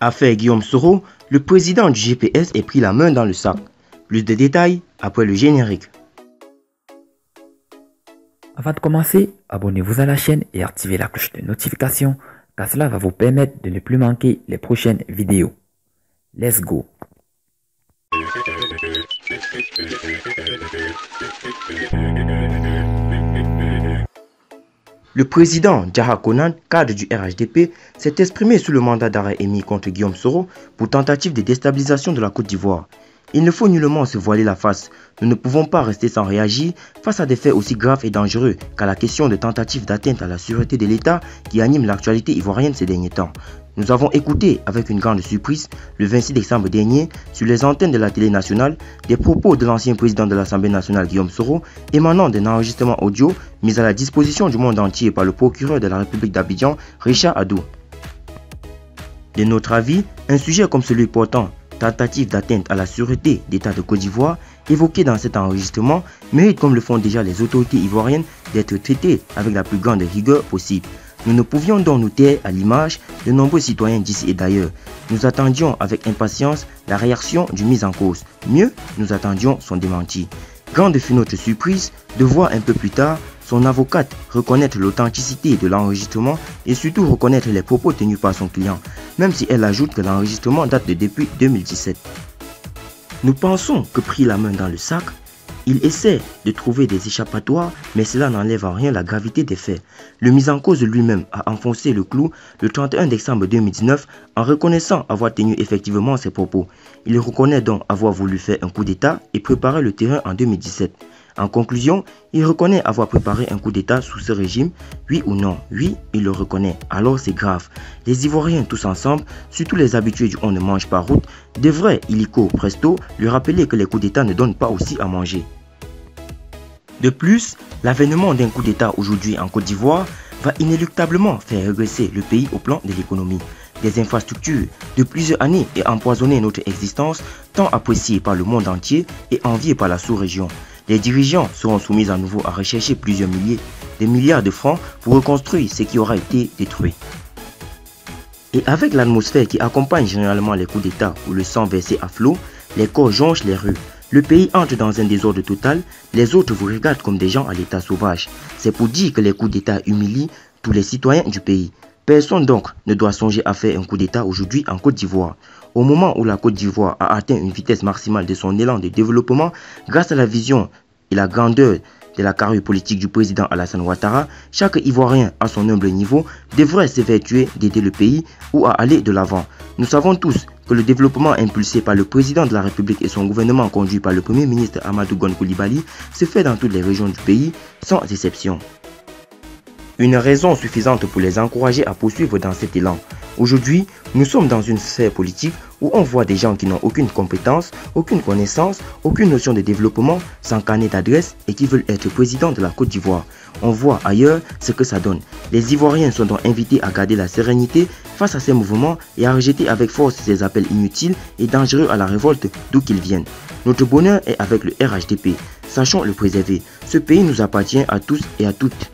Affaire Guillaume Soro, le président du GPS est pris la main dans le sac. Plus de détails après le générique. Avant de commencer, abonnez-vous à la chaîne et activez la cloche de notification car cela va vous permettre de ne plus manquer les prochaines vidéos. Let's go! Le président Djaha Konan, cadre du RHDP, s'est exprimé sous le mandat d'arrêt émis contre Guillaume Soro pour tentative de déstabilisation de la Côte d'Ivoire. Il ne faut nullement se voiler la face. Nous ne pouvons pas rester sans réagir face à des faits aussi graves et dangereux qu'à la question de tentative d'atteinte à la sûreté de l'État qui anime l'actualité ivoirienne ces derniers temps. Nous avons écouté avec une grande surprise, le 26 décembre dernier, sur les antennes de la télé nationale, des propos de l'ancien président de l'Assemblée nationale Guillaume Soro émanant d'un enregistrement audio mis à la disposition du monde entier par le procureur de la République d'Abidjan, Richard Adou. De notre avis, un sujet comme celui portant tentative d'atteinte à la sûreté d'État de Côte d'Ivoire, évoqué dans cet enregistrement, mérite, comme le font déjà les autorités ivoiriennes, d'être traité avec la plus grande rigueur possible. Nous ne pouvions donc nous taire à l'image de nombreux citoyens d'ici et d'ailleurs. Nous attendions avec impatience la réaction du mis en cause. Mieux, nous attendions son démenti. Grande fut notre surprise de voir un peu plus tard son avocate reconnaître l'authenticité de l'enregistrement et surtout reconnaître les propos tenus par son client, même si elle ajoute que l'enregistrement date de depuis 2017. Nous pensons que pris la main dans le sac, il essaie de trouver des échappatoires, mais cela n'enlève en rien la gravité des faits. Le mis en cause lui-même a enfoncé le clou le 31 décembre 2019 en reconnaissant avoir tenu effectivement ses propos. Il reconnaît donc avoir voulu faire un coup d'État et préparer le terrain en 2017. En conclusion, il reconnaît avoir préparé un coup d'État sous ce régime. Oui ou non? Oui, il le reconnaît. Alors c'est grave. Les Ivoiriens tous ensemble, surtout les habitués du on ne mange pas route, devraient illico presto lui rappeler que les coups d'État ne donnent pas aussi à manger. De plus, l'avènement d'un coup d'État aujourd'hui en Côte d'Ivoire va inéluctablement faire régresser le pays au plan de l'économie. Des infrastructures de plusieurs années et empoisonner notre existence, tant appréciée par le monde entier et enviée par la sous-région. Les dirigeants seront soumis à nouveau à rechercher plusieurs milliers, des milliards de francs pour reconstruire ce qui aura été détruit. Et avec l'atmosphère qui accompagne généralement les coups d'État où le sang versé à flot, les corps jonchent les rues. Le pays entre dans un désordre total, les autres vous regardent comme des gens à l'état sauvage. C'est pour dire que les coups d'État humilient tous les citoyens du pays. Personne donc ne doit songer à faire un coup d'État aujourd'hui en Côte d'Ivoire. Au moment où la Côte d'Ivoire a atteint une vitesse maximale de son élan de développement, grâce à la vision et la grandeur de la carrière politique du président Alassane Ouattara, chaque Ivoirien à son humble niveau devrait s'évertuer d'aider le pays ou à aller de l'avant. Nous savons tous que le développement impulsé par le président de la République et son gouvernement conduit par le premier ministre Amadou Gon Coulibaly se fait dans toutes les régions du pays, sans exception. Une raison suffisante pour les encourager à poursuivre dans cet élan. Aujourd'hui, nous sommes dans une sphère politique où on voit des gens qui n'ont aucune compétence, aucune connaissance, aucune notion de développement, sans carnet d'adresse et qui veulent être président de la Côte d'Ivoire. On voit ailleurs ce que ça donne. Les Ivoiriens sont donc invités à garder la sérénité face à ces mouvements et à rejeter avec force ces appels inutiles et dangereux à la révolte d'où qu'ils viennent. Notre bonheur est avec le RHDP. Sachons le préserver. Ce pays nous appartient à tous et à toutes.